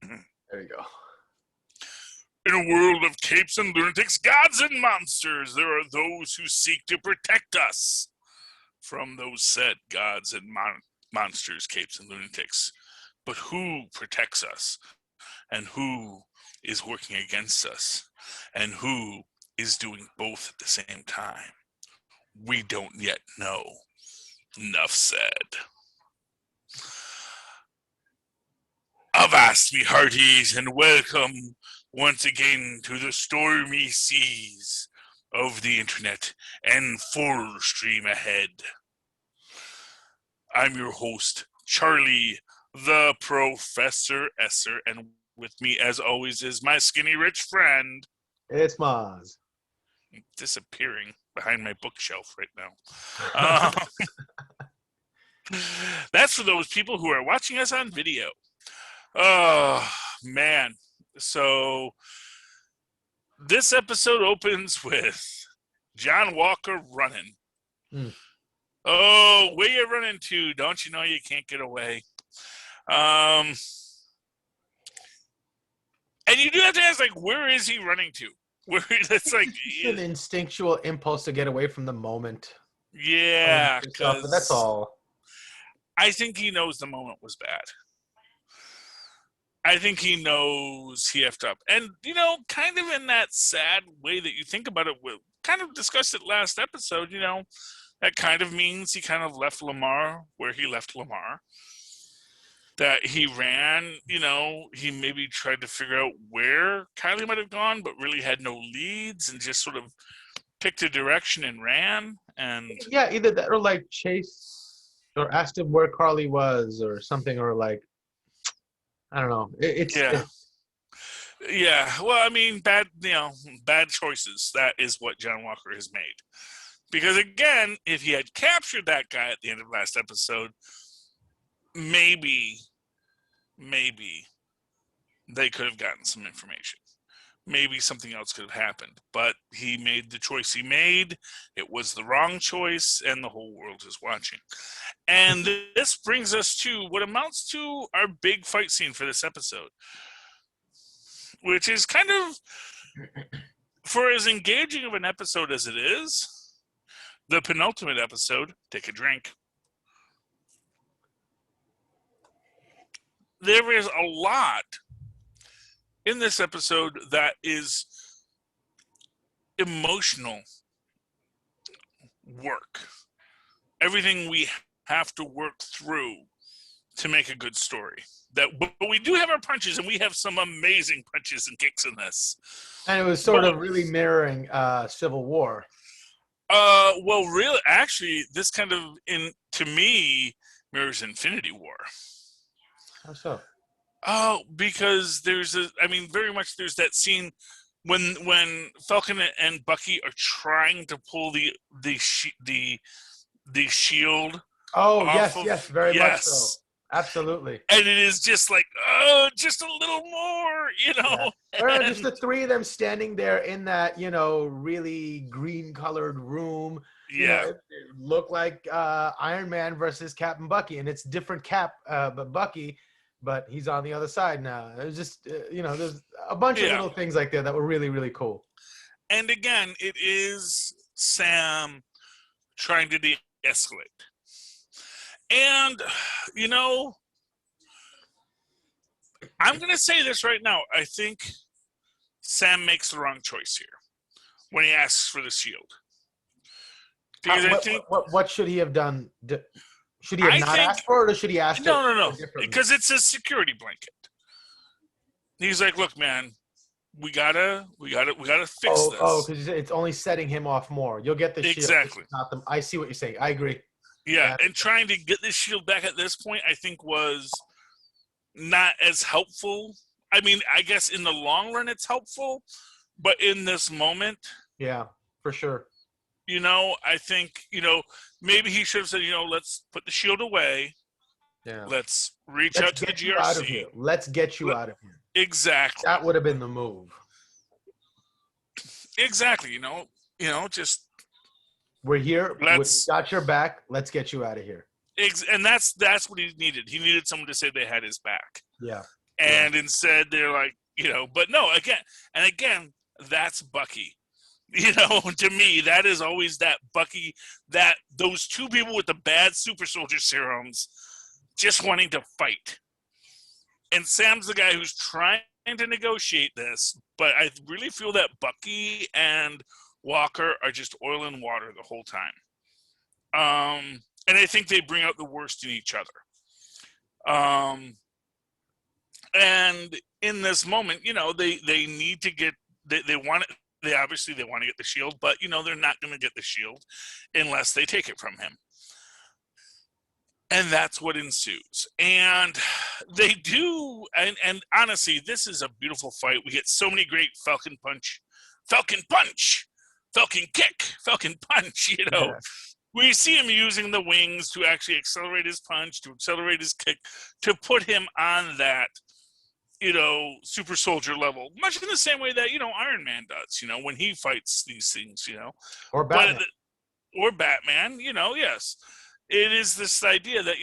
There you go. In a world of capes and lunatics, gods and monsters, there are those who seek to protect us from those said gods and monsters, capes and lunatics. But who protects us? And who is working against us? And who is doing both at the same time? We don't yet know. Enough said. Avast, me hearties, and welcome once again to the stormy seas of the internet and full stream ahead. I'm your host, Charlie, the Professor Esser, and with me, as always, is my skinny rich friend. It's Mozz. Disappearing behind my bookshelf right now. That's for those people who are watching us on video. Oh, man. So this episode opens with John Walker running. Oh, where you running to? Don't you know you can't get away? And you do have to ask, like, where is he running to? Where it's like an instinctual impulse to get away from the moment. Yeah, but that's all. I think he knows the moment was bad. I think he knows he effed up. And, you know, kind of in that sad way that you think about it, we kind of discussed it last episode, you know, that kind of means he kind of left Lamar where he left Lamar. That he ran, you know, he maybe tried to figure out where Kylie might have gone, but really had no leads and just sort of picked a direction and ran. And yeah, either that or like chase or asked him where Carly was or something, or like, I don't know. Yeah. Well, I mean, bad choices. That is what John Walker has made. Because again, if he had captured that guy at the end of last episode, maybe they could have gotten some information. Maybe something else could have happened. But he made the choice he made. It was the wrong choice, and the whole world is watching. And this brings us to what amounts to our big fight scene for this episode, which is kind of, for as engaging of an episode as it is, the penultimate episode, Take a Drink. There is a lot in this episode that is emotional work. Everything we have to work through to make a good story. But we do have our punches, and we have some amazing punches and kicks in this. And it was sort of really mirroring Civil War. Well, really, actually, this kind of, to me, mirrors Infinity War. How so? Oh, because very much there's that scene when Falcon and Bucky are trying to pull the shield. Oh, yes, very much so. Absolutely. And it is just like, oh, just a little more, you know. Yeah. Just the three of them standing there in that, you know, really green-colored room. Yeah. You know, it looked like Iron Man versus Captain Bucky, and it's different Cap, but Bucky. But he's on the other side now. It was just, you know, there's a bunch of little things like that were really, really cool. And again, it is Sam trying to de-escalate. And, you know, I'm going to say this right now. I think Sam makes the wrong choice here when he asks for the shield. Because what should he have done? Should he have not asked for it, or should he ask? No. Because it's a security blanket. He's like, look, man, we gotta fix this. Oh, because it's only setting him off more. You'll get the shield. Exactly. I see what you're saying. I agree. Yeah, and trying to get this shield back at this point, I think, was not as helpful. I mean, I guess in the long run it's helpful, but in this moment, yeah, for sure. You know, I think, you know, maybe he should have said, you know, let's put the shield away. Yeah. Let's reach out to the GRC. Let's get you out of here. Exactly. That would have been the move. Exactly. You know, just we're here. We got your back. Let's get you out of here. And that's what he needed. He needed someone to say they had his back. Yeah. And instead they're like, but no, again, that's Bucky. To me, that is always that Bucky, that those two people with the bad super soldier serums just wanting to fight. And Sam's the guy who's trying to negotiate this, but I really feel that Bucky and Walker are just oil and water the whole time. And I think they bring out the worst in each other. And in this moment, they need to get, they want it. They obviously want to get the shield, but they're not going to get the shield unless they take it from him. And that's what ensues. And they do, and honestly, this is a beautiful fight. We get so many great Falcon punch, Falcon kick, Falcon punch, Yeah. We see him using the wings to actually accelerate his punch, to accelerate his kick, to put him on that, super soldier level, much in the same way that, Iron Man does, when he fights these things, Or Batman. Or Batman, yes. It is this idea that,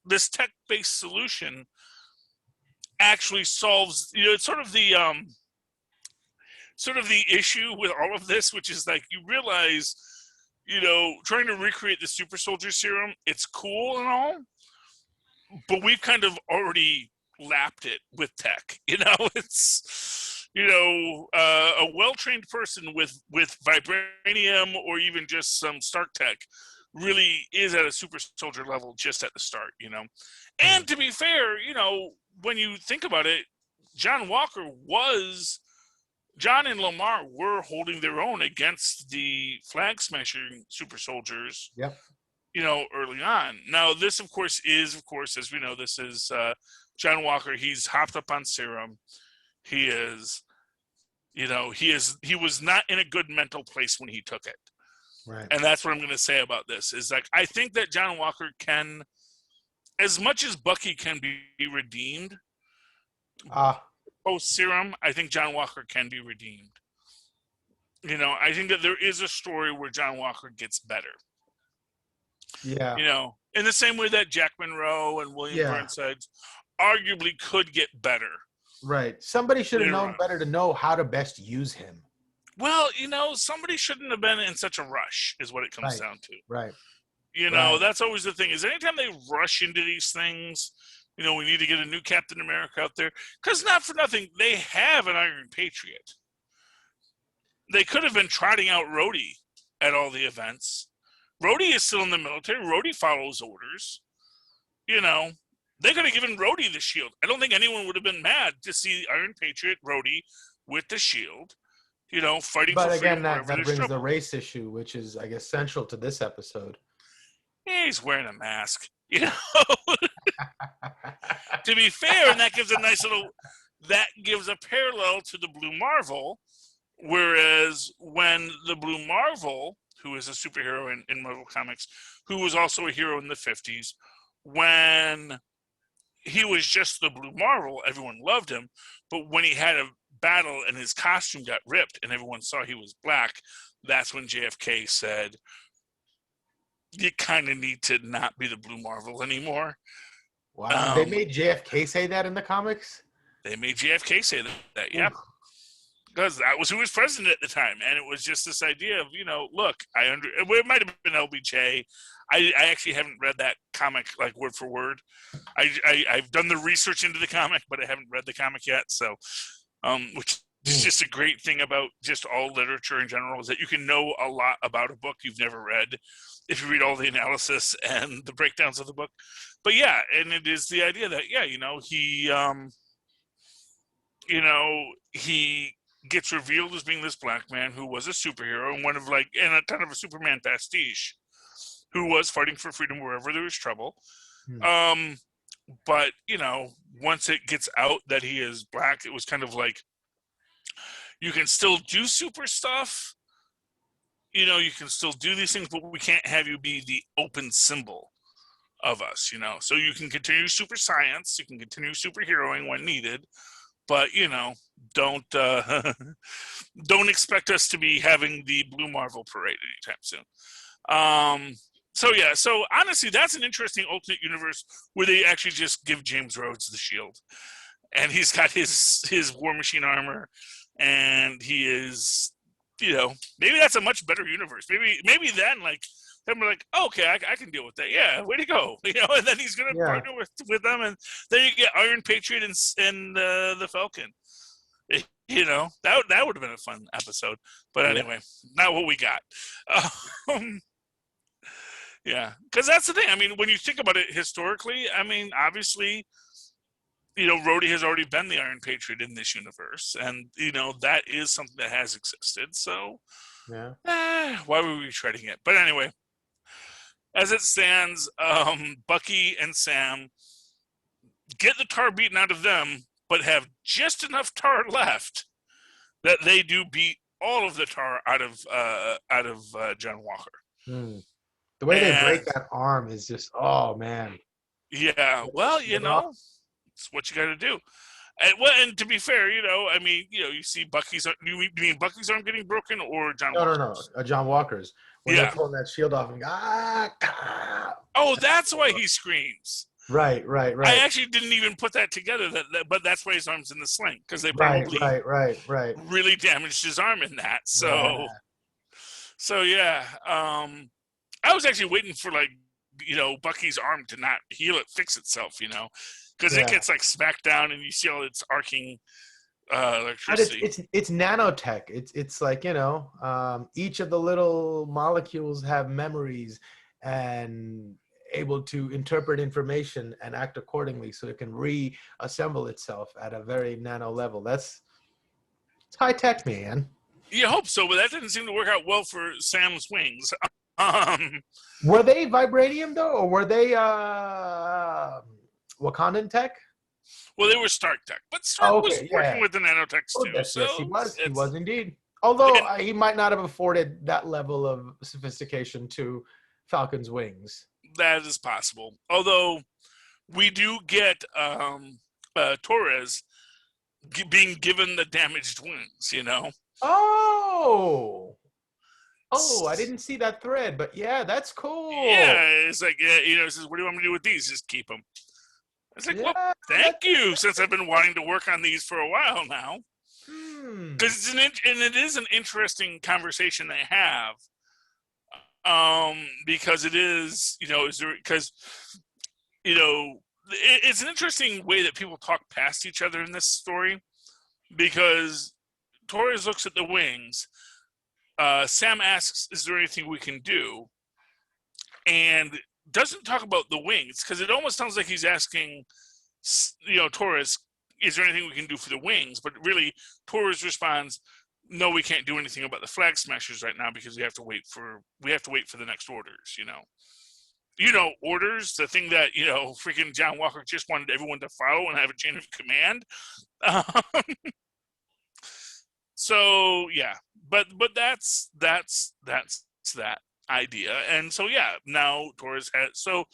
this tech-based solution actually solves, it's sort of the issue with all of this, which is like, you realize, trying to recreate the super soldier serum, it's cool and all, but we've kind of already lapped it with tech. It's a well-trained person with vibranium or even just some Stark tech really is at a super soldier level just at the start. And to be fair, when you think about it, John and Lamar were holding their own against the flag smashing super soldiers. Yep. Early on. Now, this, of course, as we know, this is John Walker. He's hopped up on serum. He is, he was not in a good mental place when he took it. Right. And that's what I'm going to say about this is like, I think that John Walker can, as much as Bucky can be redeemed post serum, I think John Walker can be redeemed. I think that there is a story where John Walker gets better. Yeah. In the same way that Jack Monroe and William Burnside arguably could get better. Right. Somebody should have known better to know how to best use him. Well, somebody shouldn't have been in such a rush is what it comes down to. Right. That's always the thing is anytime they rush into these things, we need to get a new Captain America out there. Because not for nothing, they have an Iron Patriot. They could have been trotting out Rhodey at all the events. Rhodey is still in the military. Rhodey follows orders. They could have given Rhodey the shield. I don't think anyone would have been mad to see Iron Patriot, Rhodey, with the shield, fighting for freedom. But again, that brings the race issue, which is, I guess, central to this episode. He's wearing a mask, To be fair, and that gives a parallel to the Blue Marvel, whereas when the Blue Marvel, who is a superhero in Marvel Comics, who was also a hero in the 50s, when he was just the Blue Marvel, everyone loved him. But when he had a battle and his costume got ripped and everyone saw he was black, that's when JFK said, you kind of need to not be the Blue Marvel anymore. Wow. They made JFK say that in the comics? They made JFK say that, yeah. Because that was who was president at the time. And it was just this idea of, look, it might have been LBJ. I actually haven't read that comic like word for word. I've done the research into the comic, but I haven't read the comic yet. So, which is just a great thing about just all literature in general is that you can know a lot about a book you've never read if you read all the analysis and the breakdowns of the book. But yeah, and it is the idea that, he gets revealed as being this black man who was a superhero and and a kind of a Superman pastiche who was fighting for freedom wherever there was trouble. But, once it gets out that he is black, it was kind of like, you can still do super stuff. You can still do these things, but we can't have you be the open symbol of us, So you can continue super science, you can continue superheroing when needed, but, don't expect us to be having the Blue Marvel parade anytime soon. So honestly, that's an interesting alternate universe where they actually just give James Rhodes the shield, and he's got his War Machine armor, and he is, maybe that's a much better universe. Maybe then then we're like, oh, okay, I can deal with that. Yeah, way to go, And then he's gonna partner with them, and then you get Iron Patriot and the Falcon. That would have been a fun episode. But anyway, not what we got. Yeah, because that's the thing. I mean, when you think about it historically, I mean, obviously, Rhodey has already been the Iron Patriot in this universe, and that is something that has existed. So, why were we treading it? But anyway, as it stands, Bucky and Sam get the tar beaten out of them, but have just enough tar left that they do beat all of the tar out of John Walker. The way they break that arm is just, oh man. Yeah, well, it's what you got to do. And to be fair, I mean, you see Bucky's. You mean Bucky's arm getting broken or John? No. John Walker's. When they're pulling that shield off and Oh, that's why he screams. Right. I actually didn't even put that together. But that's why his arm's in the sling, because they probably really damaged his arm in that. So, yeah. I was actually waiting for Bucky's arm to not heal it, fix itself, because it gets smacked down and you see all its arcing electricity. It's nanotech. It's like each of the little molecules have memories and able to interpret information and act accordingly, so it can reassemble itself at a very nano level. It's high tech, man. You hope so, but that didn't seem to work out well for Sam's wings. Were they vibranium though, or were they Wakandan tech? Well, they were Stark tech, but Stark was working with the nanotechs too. Yes, he was. He was indeed. Although he might not have afforded that level of sophistication to Falcon's wings. That is possible. Although we do get Torres being given the damaged wings, Oh, I didn't see that thread, but yeah, that's cool. Yeah, it's like, it says, what do you want me to do with these? Just keep them. It's like, well, thank you, since I've been wanting to work on these for a while now. Because it is an interesting conversation they have. Because it is, it's an interesting way that people talk past each other in this story, because Torres looks at the wings. Sam asks, is there anything we can do? And doesn't talk about the wings, because it almost sounds like he's asking, Torres, is there anything we can do for the wings? But really, Torres responds, no, we can't do anything about the Flag Smashers right now, because we have to wait for the next orders, orders, the thing that, freaking John Walker just wanted everyone to follow and have a chain of command. So yeah, but that's that idea, and so yeah, now Torres has. So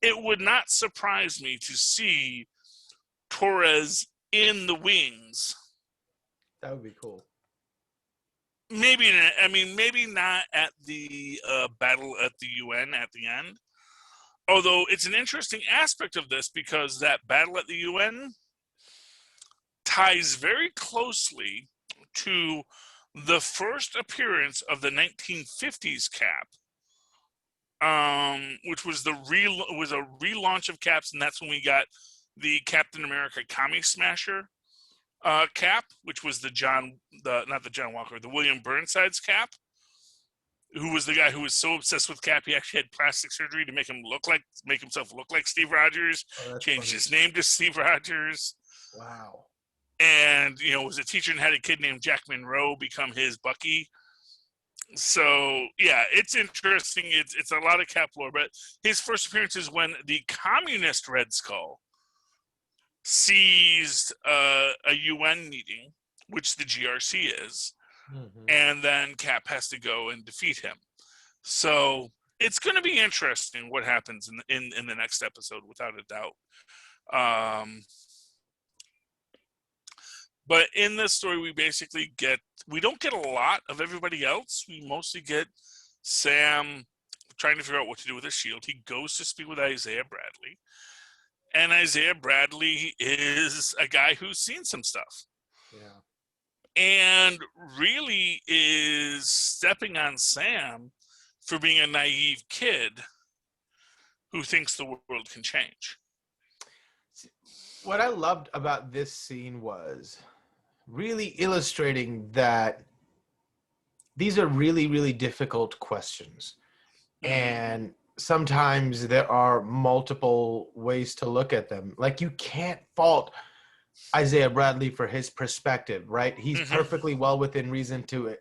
it would not surprise me to see Torres in the wings. That would be cool. Maybe not at the battle at the UN at the end. Although it's an interesting aspect of this, because that battle at the UN ties very closely to the first appearance of the 1950s Cap, which was a relaunch of Caps, and that's when we got the Captain America Commie Smasher Cap, which was the William Burnside's Cap, who was the guy who was so obsessed with Cap he actually had plastic surgery to make himself look like Steve Rogers. Changed his name to Steve Rogers. Wow. And, was a teacher and had a kid named Jack Monroe become his Bucky. So, yeah, it's interesting. It's a lot of Cap lore, but his first appearance is when the communist Red Skull seized a UN meeting, which the GRC is, and then Cap has to go and defeat him. So it's going to be interesting what happens in the next episode, without a doubt. But in this story, we don't get a lot of everybody else. We mostly get Sam, trying to figure out what to do with his shield. He goes to speak with Isaiah Bradley. And Isaiah Bradley is a guy who's seen some stuff. Yeah. And really is stepping on Sam for being a naive kid who thinks the world can change. What I loved about this scene was really illustrating that these are really, really difficult questions. And sometimes there are multiple ways to look at them. Like, you can't fault Isaiah Bradley for his perspective, right? He's perfectly well within reason to,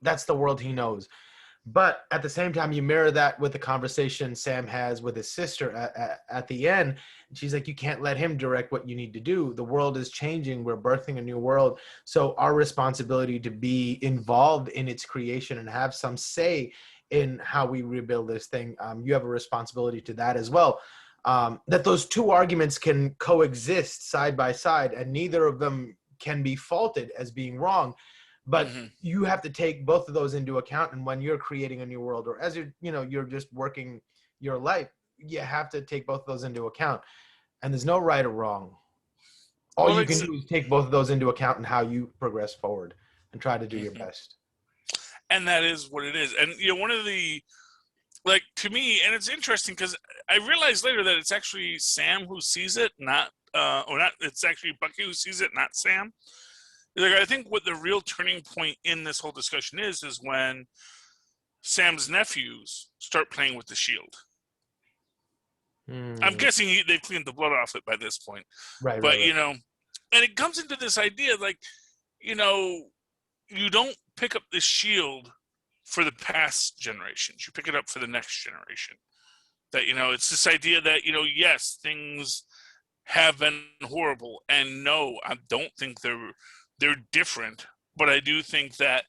that's the world he knows. But at the same time, you mirror that with the conversation Sam has with his sister at the end. She's like, you can't let him direct what you need to do. The world is changing. We're birthing a new world. So our responsibility to be involved in its creation and have some say in how we rebuild this thing, you have a responsibility to that as well. That those two arguments can coexist side by side, and neither of them can be faulted as being wrong. But you have to take both of those into account. And when you're creating a new world, or as you're just working your life, you have to take both of those into account. And there's no right or wrong. All you can do is take both of those into account and how you progress forward and try to do your best. And that is what it is. And, one of the, to me, and it's interesting because I realized later that it's actually Sam who sees it, it's actually Bucky who sees it, not Sam. I think what the real turning point in this whole discussion is when Sam's nephews start playing with the shield. I'm guessing they've cleaned the blood off it by this point. Right. But, and it comes into this idea, you don't pick up the shield for the past generations. You pick it up for the next generation. That, it's this idea that, yes, things have been horrible. And no, I don't think they're different, but I do think that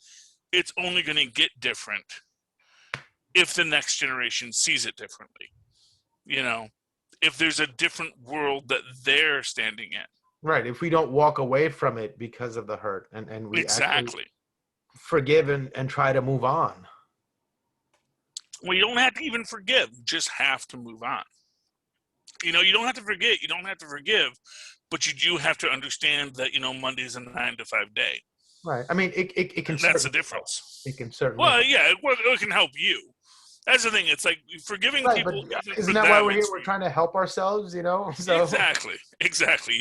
it's only going to get different if the next generation sees it differently. If there's a different world that they're standing in. Right. If we don't walk away from it because of the hurt and we exactly forgive and try to move on. Well, you don't have to even forgive, just have to move on. You don't have to forget, you don't have to forgive, but you do have to understand that, Monday's a 9 to 5 day. Right. I mean, it can. That's the difference. It can certainly. Well, yeah, it can help you. That's the thing. It's like forgiving people. Isn't that why we're here? We're trying to help ourselves, So. Exactly.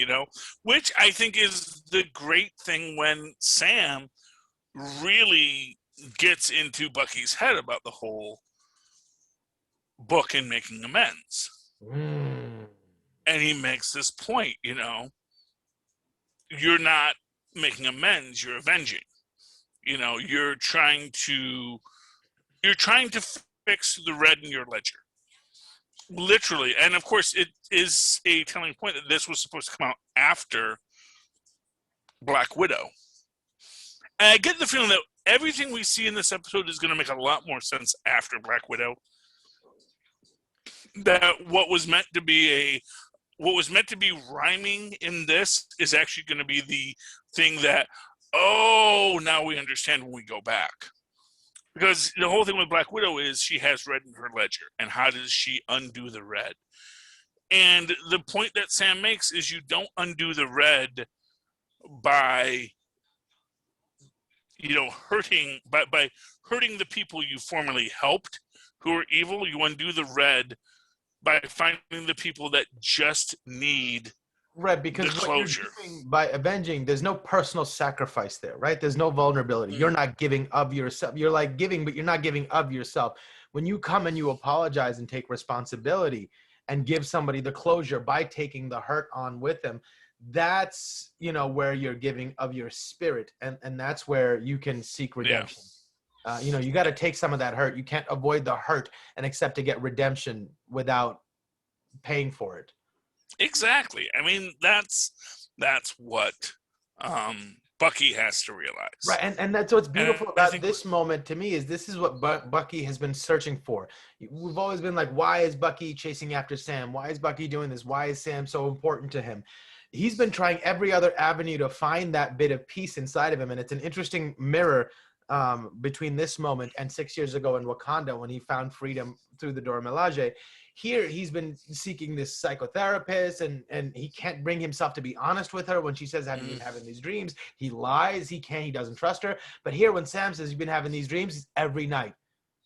Which I think is the great thing when Sam really gets into Bucky's head about the whole book and making amends. And he makes this point, you're not making amends, you're avenging. You're trying to fix the red in your ledger. Literally. And of course, it is a telling point that this was supposed to come out after Black Widow. And I get the feeling that everything we see in this episode is going to make a lot more sense after Black Widow. That what was meant to be rhyming in this is actually going to be the thing that, now we understand when we go back. Because the whole thing with Black Widow is she has red in her ledger. And how does she undo the red? And the point that Sam makes is you don't undo the red by, hurting the people you formerly helped who are evil. You undo the red by finding the people that just need because the closure. What you're doing by avenging, there's no personal sacrifice there, right? There's no vulnerability. You're not giving of yourself. You're like giving, but you're not giving of yourself. When you come and you apologize and take responsibility and give somebody the closure by taking the hurt on with them, that's, where you're giving of your spirit. And that's where you can seek redemption. Yeah. You got to take some of that hurt. You can't avoid the hurt and accept to get redemption without paying for it. Exactly. I mean, that's what Bucky has to realize. Right, and that's what's beautiful about this moment to me is this is what Bucky has been searching for. We've always been like, why is Bucky chasing after Sam? Why is Bucky doing this? Why is Sam so important to him? He's been trying every other avenue to find that bit of peace inside of him, and it's an interesting mirror between this moment and 6 years ago in Wakanda when he found freedom through the Dora Milaje. Here, he's been seeking this psychotherapist, and he can't bring himself to be honest with her when she says, have you been having these dreams? He lies, he doesn't trust her. But here, when Sam says, you've been having these dreams, every night.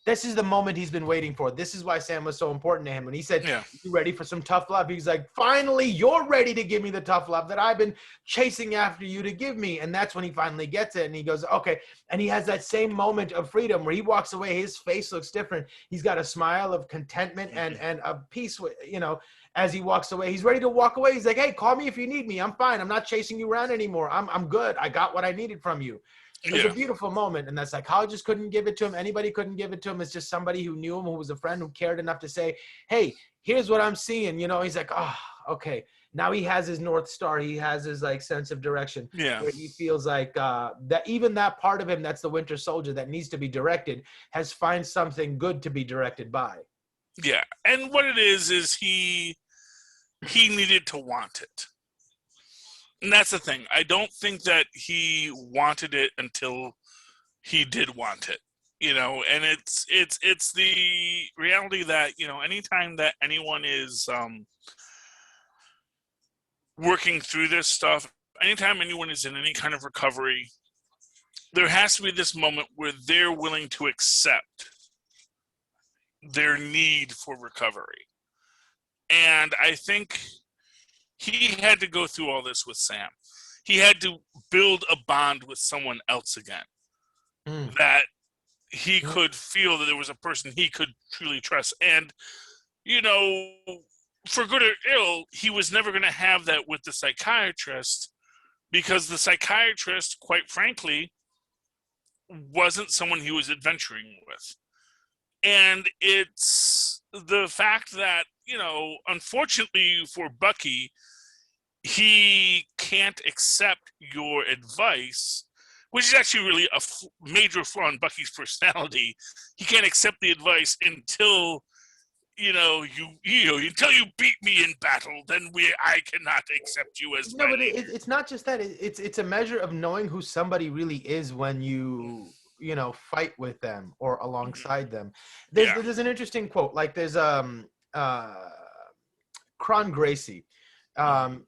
This is the moment he's been waiting for. This is why Sam was so important to him. When he said, you ready for some tough love? He's like, finally, you're ready to give me the tough love that I've been chasing after you to give me. And that's when he finally gets it. And he goes, okay. And he has that same moment of freedom where he walks away. His face looks different. He's got a smile of contentment and of peace, as he walks away. He's ready to walk away. He's like, hey, call me if you need me. I'm fine. I'm not chasing you around anymore. I'm good. I got what I needed from you. It's a beautiful moment, and that psychologist couldn't give it to him. Anybody couldn't give it to him. It's just somebody who knew him, who was a friend, who cared enough to say, hey, here's what I'm seeing. He's like, oh, okay. Now he has his North Star. He has his sense of direction. Yeah. Where he feels like that even that part of him that's the Winter Soldier that needs to be directed has find something good to be directed by. Yeah. And what it is he needed to want it. And that's the thing. I don't think that he wanted it until he did want it, and it's the reality that, anytime that anyone is working through this stuff, anytime anyone is in any kind of recovery, there has to be this moment where they're willing to accept their need for recovery. And I think he had to go through all this with Sam. He had to build a bond with someone else again. That he could feel that there was a person he could truly trust. And, for good or ill, he was never going to have that with the psychiatrist, because the psychiatrist, quite frankly, wasn't someone he was adventuring with. And it's the fact that, unfortunately for Bucky, he can't accept your advice, which is actually really a major flaw in Bucky's personality. He can't accept the advice until, until you beat me in battle, then I cannot accept you as No, but it's not just that. It's a measure of knowing who somebody really is when you fight with them or alongside them. There's an interesting quote. Like there's Kron Gracie.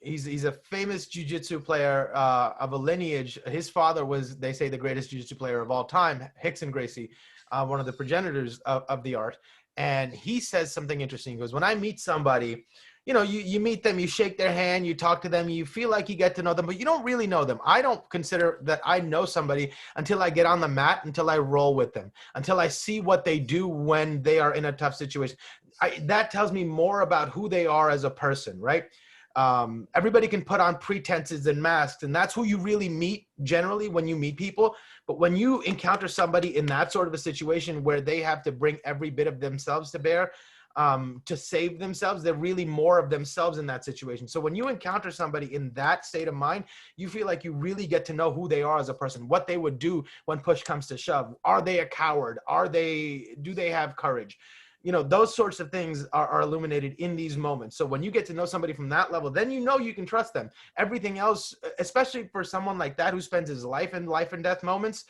He's a famous jiu-jitsu player of a lineage. His father was, they say, the greatest jiu-jitsu player of all time, Rickson Gracie, one of the progenitors of the art. And he says something interesting. He goes, when I meet somebody, you meet them, you shake their hand, you talk to them, you feel like you get to know them, but you don't really know them. I don't consider that I know somebody until I get on the mat, until I roll with them, until I see what they do when they are in a tough situation. That tells me more about who they are as a person, right? Everybody can put on pretenses and masks, and that's who you really meet generally when you meet people. But when you encounter somebody in that sort of a situation where they have to bring every bit of themselves to bear to save themselves, they're really more of themselves in that situation. So when you encounter somebody in that state of mind, you feel like you really get to know who they are as a person, what they would do when push comes to shove. Are they a coward? Do they have courage? Those sorts of things are illuminated in these moments. So when you get to know somebody from that level, then you can trust them. Everything else, especially for someone like that who spends his life in life and death moments,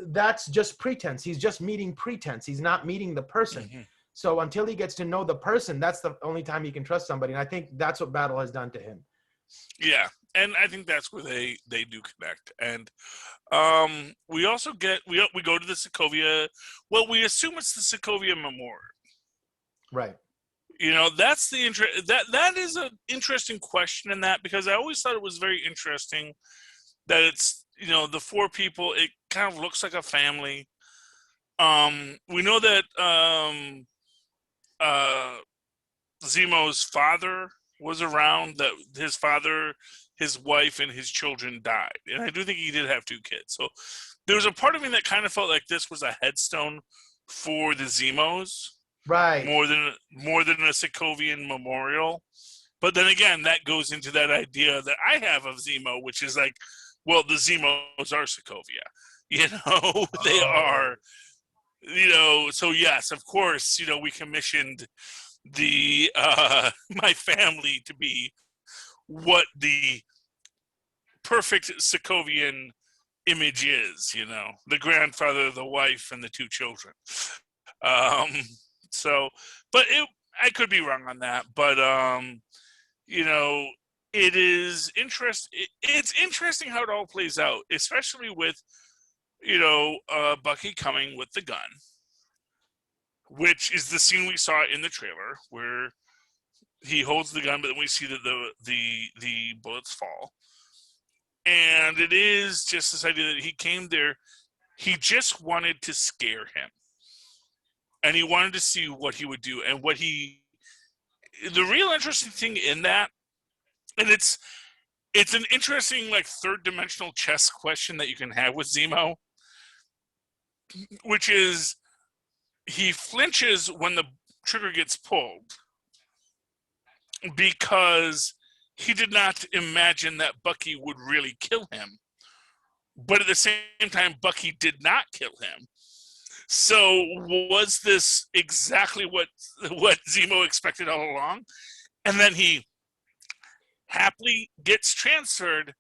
that's just pretense. He's just meeting pretense. He's not meeting the person. Mm-hmm. So until he gets to know the person, that's the only time he can trust somebody. And I think that's what Battle has done to him. Yeah. And I think that's where they do connect. And we also we go to the Sokovia. Well, we assume it's the Sokovia Memorial, right? That's the that is an interesting question in that, because I always thought it was very interesting that it's the four people. It kind of looks like a family. We know that Zemo's father was around. That his father, his wife, and his children died. And I do think he did have 2 kids. So there was a part of me that kind of felt like this was a headstone for the Zemos. Right. More than a Sokovian memorial. But then again, that goes into that idea that I have of Zemo, which is like, well, the Zemos are Sokovia. They are, so yes, of course, we commissioned the my family to be what the perfect Sokovian image is, the grandfather, the wife, and the two children. Um, so, but I could be wrong on that, but it is it's interesting how it all plays out, especially with Bucky coming with the gun, which is the scene we saw in the trailer where he holds the gun, but then we see that the bullets fall. And it is just this idea that he came there, he just wanted to scare him. And he wanted to see what he would do. And the real interesting thing in that, and it's an interesting, like, third-dimensional chess question that you can have with Zemo, which is he flinches when the trigger gets pulled because he did not imagine that Bucky would really kill him. But at the same time, Bucky did not kill him. So was this exactly what Zemo expected all along? And then he happily gets transferred,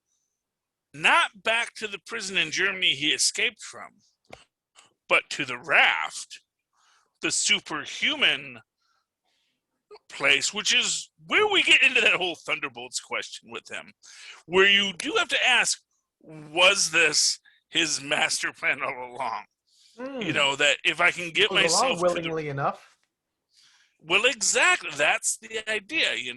not back to the prison in Germany he escaped from, but to the Raft, the superhuman place, which is where we get into that whole Thunderbolts question with him, where you do have to ask, was this his master plan all along? That if I can get myself willingly enough. Well, exactly. That's the idea,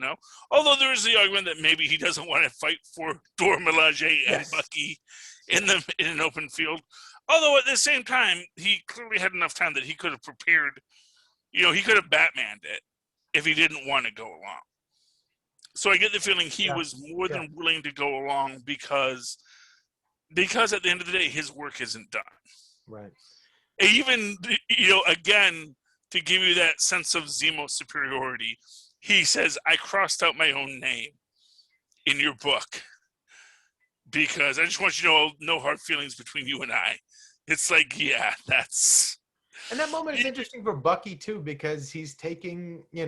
Although there is the argument that maybe he doesn't want to fight for Dora Milaje and Bucky in an open field. Although at the same time, he clearly had enough time that he could have prepared. He could have Batmaned it if he didn't want to go along. So I get the feeling he was more than willing to go along because at the end of the day, his work isn't done. Right. Even, again, to give you that sense of Zemo superiority, he says, I crossed out my own name in your book because I just want you to know no hard feelings between you and I. It's like, that's... And that moment is interesting for Bucky, too, because he's taking, he's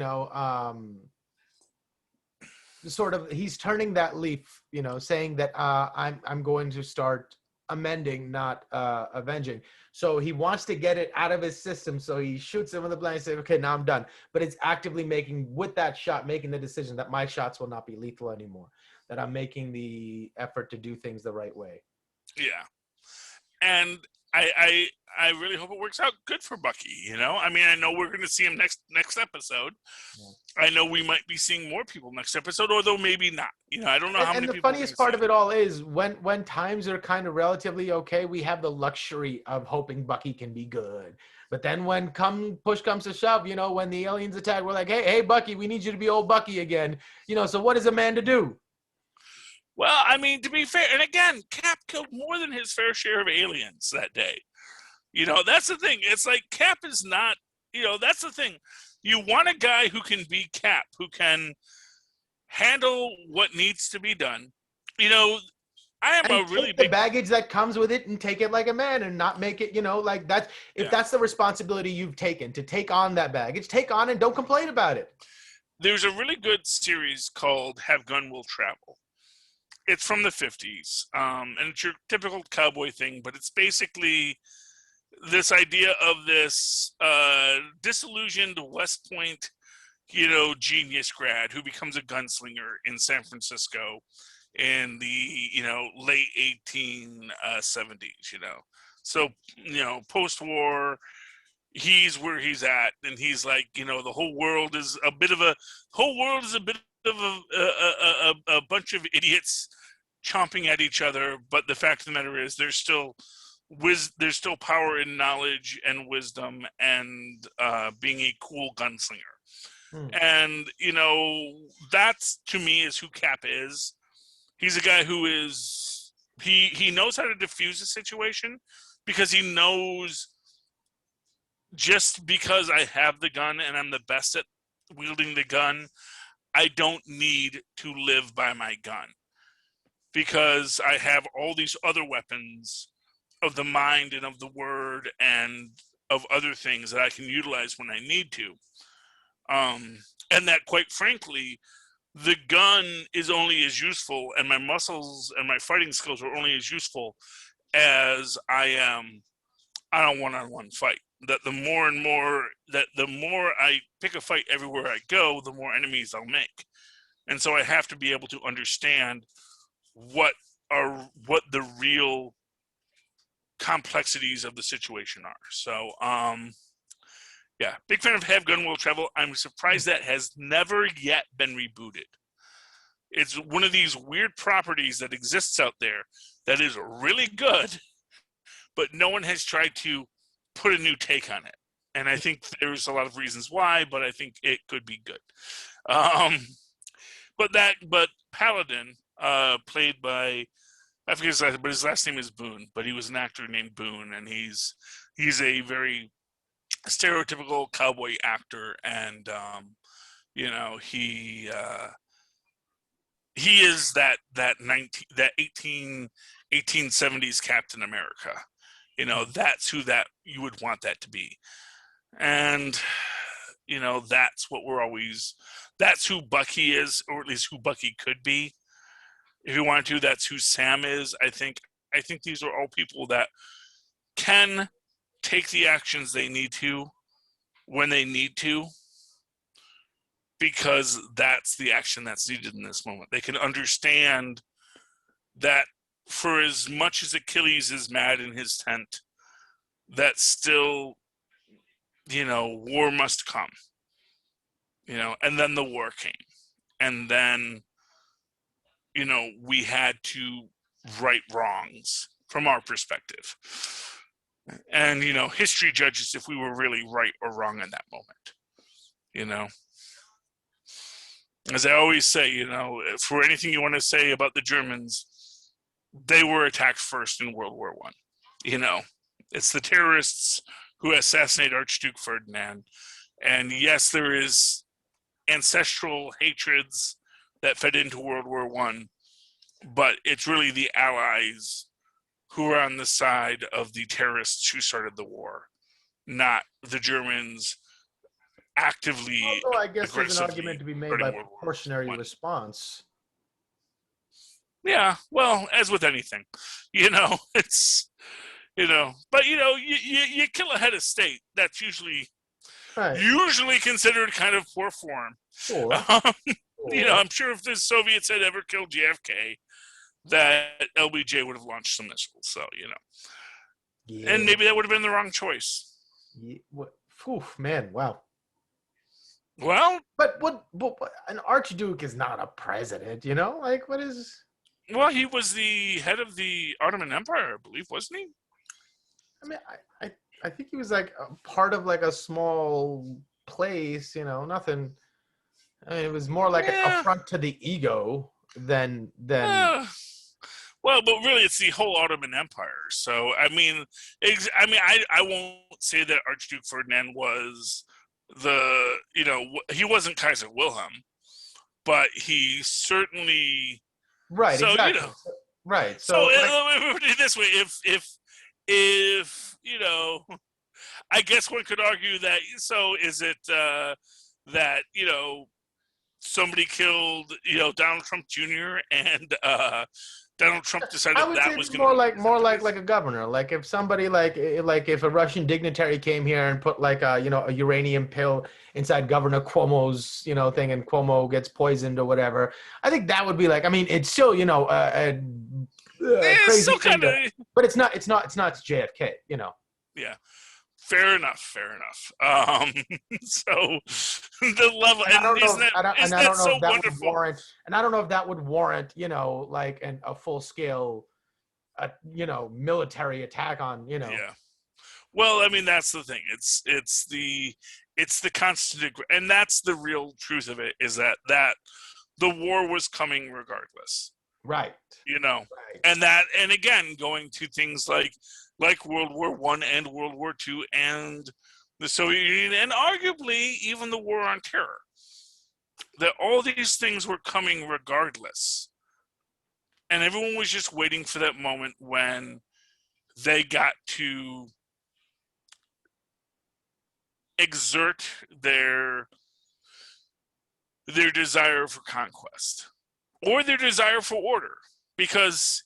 turning that leaf, saying that I'm going to start amending, not avenging. So he wants to get it out of his system. So he shoots him with the blank and says, okay, now I'm done. But it's actively making the decision that my shots will not be lethal anymore, that I'm making the effort to do things the right way. Yeah. And I really hope it works out good for Bucky, I mean, I know we're going to see him next episode. Yeah. I know we might be seeing more people next episode, although maybe not. I don't know how many people. And the funniest part of it all is when times are kind of relatively okay, we have the luxury of hoping Bucky can be good. But then when push comes to shove, when the aliens attack, we're like, hey, Bucky, we need you to be old Bucky again. So what is a man to do? Well, I mean, to be fair, and again, Cap killed more than his fair share of aliens that day. That's the thing. It's like Cap is not, that's the thing. You want a guy who can be Cap, who can handle what needs to be done. I am a really big... the baggage that comes with it and take it like a man and not make it, like that's, if that's the responsibility you've taken to take on that baggage, take on and don't complain about it. There's a really good series called Have Gun Will Travel. It's from the 50s, and it's your typical cowboy thing, but it's basically this idea of this disillusioned West Point, genius grad who becomes a gunslinger in San Francisco in the, late 1870s, So, post-war, he's where he's at, and he's like, the whole world is a bit of a bunch of idiots chomping at each other, but the fact of the matter is there's still power in knowledge and wisdom and being a cool gunslinger. And that's, to me, is who Cap is. He's a guy who is he knows how to diffuse a situation because he knows, just because I have the gun and I'm the best at wielding the gun, I don't need to live by my gun because I have all these other weapons of the mind and of the word and of other things that I can utilize when I need to. And that, quite frankly, the gun is only as useful, and my muscles and my fighting skills are only as useful as I am on a one-on-one fight. That the more I pick a fight everywhere I go, the more enemies I'll make. And so I have to be able to understand what the real complexities of the situation are. So, yeah, big fan of Have Gun Will Travel. I'm surprised that has never yet been rebooted. It's one of these weird properties that exists out there that is really good, but no one has tried to put a new take on it. And I think there's a lot of reasons why, but I think it could be good. But Paladin, played by, I forget his last name, but his last name is Boone. But he was an actor named Boone, and he's a very stereotypical cowboy actor, and he is that 1870s Captain America. That's who that you would want that to be, and that's what that's who Bucky is, or at least who Bucky could be. If you want to, that's who Sam is. I think these are all people that can take the actions they need to when they need to, because that's the action that's needed in this moment. They can understand that for as much as Achilles is mad in his tent, that still, war must come. And then the war came. And then, we had to right wrongs from our perspective. And, history judges if we were really right or wrong in that moment. As I always say, for anything you want to say about the Germans, they were attacked first in World War I. It's the terrorists who assassinate Archduke Ferdinand. And yes, there is ancestral hatreds that fed into World War I, but it's really the Allies who are on the side of the terrorists who started the war, not the Germans actively. Although I guess there's an argument to be made by proportionary response. Yeah, well, as with anything, it's, but you kill a head of state. That's usually considered kind of poor form. Sure. I'm sure if the Soviets had ever killed JFK, that LBJ would have launched some missiles. So, yeah. And maybe that would have been the wrong choice. Yeah. Man, wow. Well, but what an Archduke is not a president, like what is? Well, he was the head of the Ottoman Empire, I believe, wasn't he? I mean, I think he was like a part of like a small place, nothing. I mean, it was more like an affront to the ego than. Well, but really, it's the whole Ottoman Empire. So, I mean, I won't say that Archduke Ferdinand was he wasn't Kaiser Wilhelm, but he certainly. Right. So, exactly. Right. So let me put it this way: if I guess one could argue that. So, is it that somebody killed Donald Trump Jr. and Donald Trump decided that was more like a governor. Like if somebody like if a Russian dignitary came here and put like a uranium pill inside Governor Cuomo's thing, and Cuomo gets poisoned or whatever, I think that would be like, I mean, it's still crazy, still kinda, but it's not JFK. Yeah. Fair enough. So the level, and I don't know if that would warrant, like a full scale, military attack on, Yeah. Well, I mean, that's the thing. It's the constant, and that's the real truth of it, is that the war was coming regardless. Right. Right. And again, going to things like World War I and World War II and the Soviet Union, and arguably even the War on Terror, that all these things were coming regardless. And everyone was just waiting for that moment when they got to exert their desire for conquest or their desire for order. Because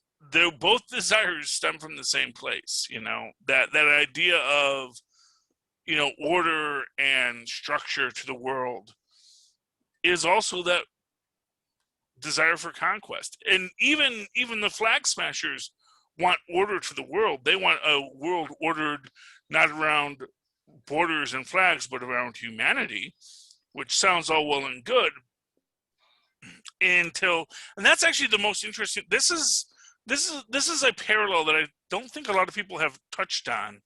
both desires stem from the same place. That idea of order and structure to the world is also that desire for conquest. And even the flag smashers want order to the world. They want a world ordered not around borders and flags, but around humanity, which sounds all well and good and that's actually the most interesting. This is a parallel that I don't think a lot of people have touched on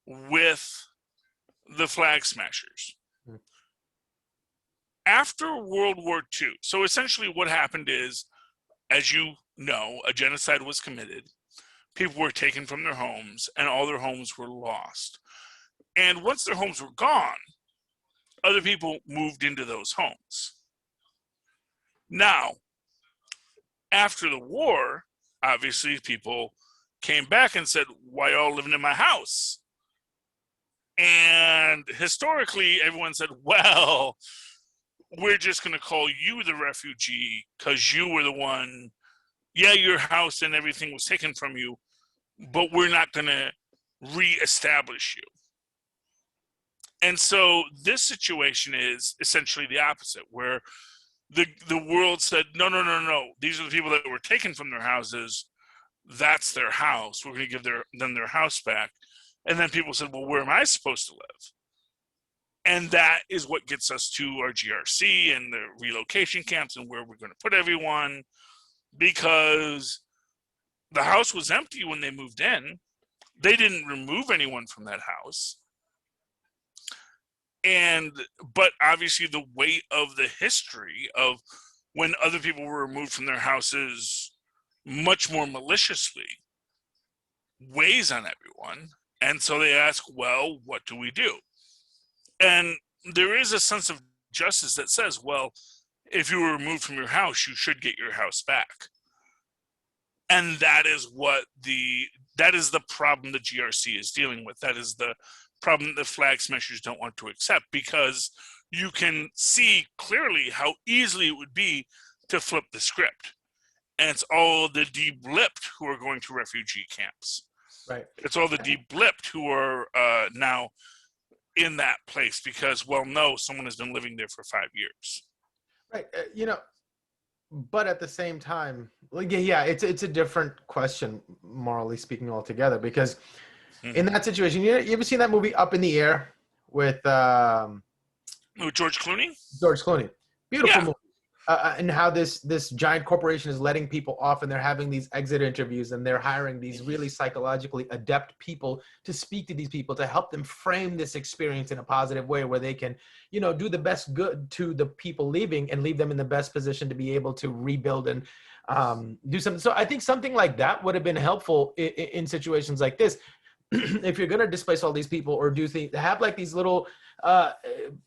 with the flag smashers. After World War II, so essentially what happened is, as you know, a genocide was committed. People were taken from their homes, and all their homes were lost. And once their homes were gone, other people moved into those homes. Now, after the war, obviously people came back and said, why y'all living in my house? And historically, everyone said, well, we're just going to call you the refugee because you were the one, your house and everything was taken from you, but we're not going to reestablish you. And so this situation is essentially the opposite, where the world said, no, these are the people that were taken from their houses. That's their house. We're going to give them their house back. And then people said, well, where am I supposed to live? And that is what gets us to our GRC and the relocation camps and where we're going to put everyone, because the house was empty when they moved in. They didn't remove anyone from that house. But obviously the weight of the history of when other people were removed from their houses much more maliciously weighs on everyone. And so they ask, well, what do we do? And there is a sense of justice that says, well, if you were removed from your house, you should get your house back. And that is the problem the GRC is dealing with. That is the problem that the flag smashers don't want to accept, because you can see clearly how easily it would be to flip the script. And it's all the de-blipped who are going to refugee camps. Right. It's all the de-blipped who are now in that place because, well, no, someone has been living there for 5 years. Right. But at the same time, it's a different question, morally speaking, altogether, because in that situation, you ever seen that movie Up in the Air with George Clooney? George Clooney. Beautiful movie. And how this giant corporation is letting people off, and they're having these exit interviews, and they're hiring these really psychologically adept people to speak to these people, to help them frame this experience in a positive way where they can, do the best good to the people leaving and leave them in the best position to be able to rebuild and do something. So I think something like that would have been helpful in situations like this. If you're going to displace all these people or do things, have like these little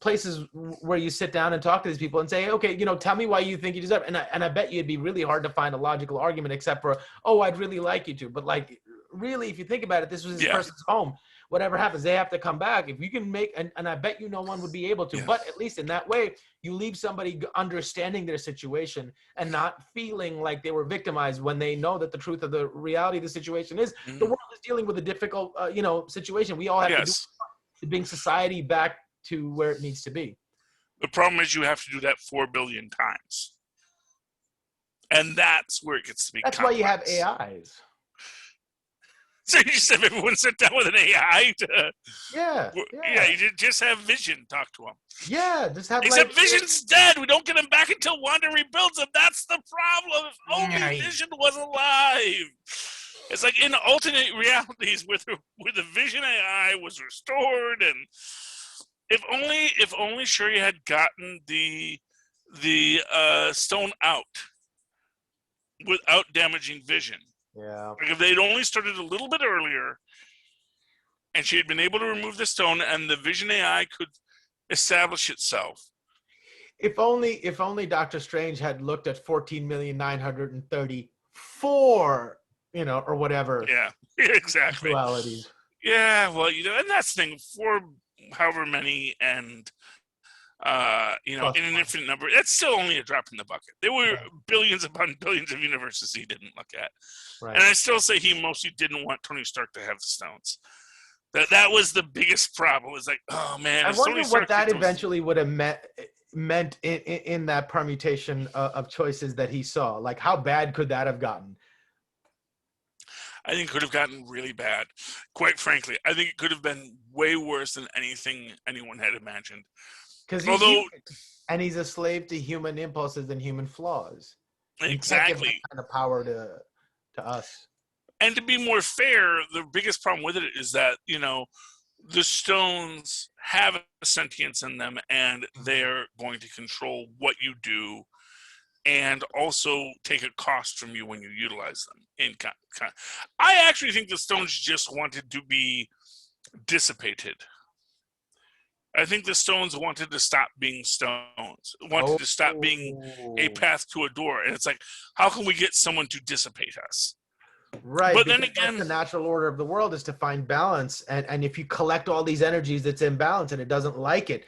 places where you sit down and talk to these people and say, okay, tell me why you think you deserve it. And I bet you it'd be really hard to find a logical argument except for, oh, I'd really like you to. But like, really, if you think about it, this was this person's home. Whatever happens, they have to come back. If you can make, and I bet no one would be able to, but at least in that way, you leave somebody understanding their situation and not feeling like they were victimized when they know that the truth of the reality of the situation is the world is dealing with a difficult, situation. We all have to do to bring society back to where it needs to be. The problem is you have to do that 4 billion times. And that's where it gets to be complex. Why you have AIs. So you just have everyone sit down with an AI to... Yeah, you just have Vision talk to him. Yeah, just have Except Vision's dead. We don't get him back until Wanda rebuilds him. That's the problem. If only Vision was alive. It's like in alternate realities where the Vision AI was restored, and if only Shuri had gotten the stone out without damaging Vision. Yeah. Like if they'd only started a little bit earlier, and she had been able to remove the stone, and the Vision AI could establish itself. If only Doctor Strange had looked at 14,934, or whatever. Yeah, exactly. Dualities. Yeah, well, and that's the thing. For however many, and in an infinite number. That's still only a drop in the bucket. There were billions upon billions of universes he didn't look at. Right. And I still say he mostly didn't want Tony Stark to have the stones. That was the biggest problem. It was like, oh man. I wonder what that eventually would have meant in that permutation of choices that he saw. Like, how bad could that have gotten? I think it could have gotten really bad. Quite frankly, I think it could have been way worse than anything anyone had imagined. And he's a slave to human impulses and human flaws. Exactly. That kind of power to us. And to be more fair, the biggest problem with it is that, the stones have a sentience in them, and they're going to control what you do and also take a cost from you when you utilize them. I actually think the stones just wanted to be dissipated. I think the stones wanted to stop being stones, wanted to stop being a path to a door. And it's like, how can we get someone to dissipate us? Right, but then again, the natural order of the world is to find balance, and if you collect all these energies, it's imbalance, and it doesn't like it,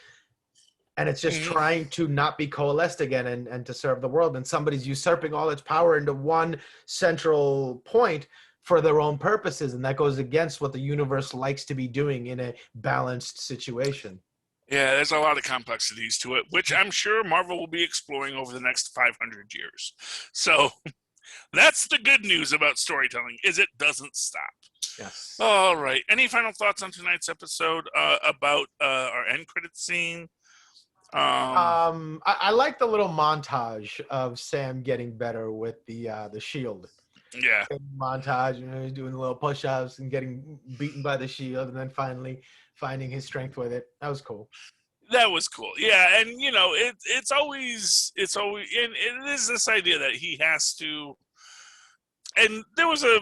and it's just trying to not be coalesced again and to serve the world, and somebody's usurping all its power into one central point for their own purposes, and that goes against what the universe likes to be doing in a balanced situation. Yeah, there's a lot of complexities to it, which I'm sure Marvel will be exploring over the next 500 years. So that's the good news about storytelling, is it doesn't stop. Yes. All right. Any final thoughts on tonight's episode about our end credit scene? I like the little montage of Sam getting better with the shield. Yeah. Montage, he's doing little push-ups and getting beaten by the shield, and then finally finding his strength with it. That was cool. That was cool. Yeah, and it's always and it is this idea that he has to. And there was a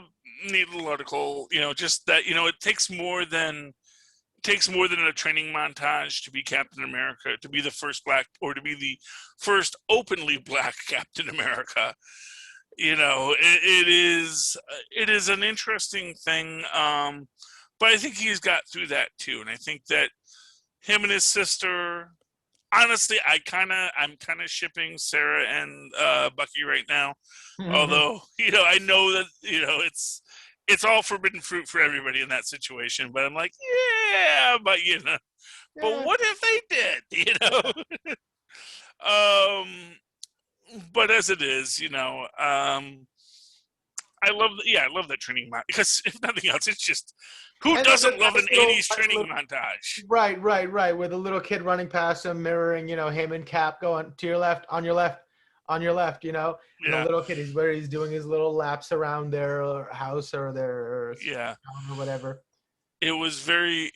neat little article, just that it takes more than a training montage to be Captain America, to be the first black, or to be the first openly black Captain America. It is an interesting thing, but I think he's got through that too, and I think that him and his sister. Honestly, I'm kind of shipping Sarah and Bucky right now. Mm-hmm. Although, I know that it's all forbidden fruit for everybody in that situation. But I'm like, yeah, but but what if they did? But as it is, I love that training montage, because if nothing else, it's just, who doesn't love an 80s training montage? Right. With a little kid running past him, mirroring, him and Cap going to your left, on your left, And the little kid is where he's doing his little laps around their house or their town or whatever. It was very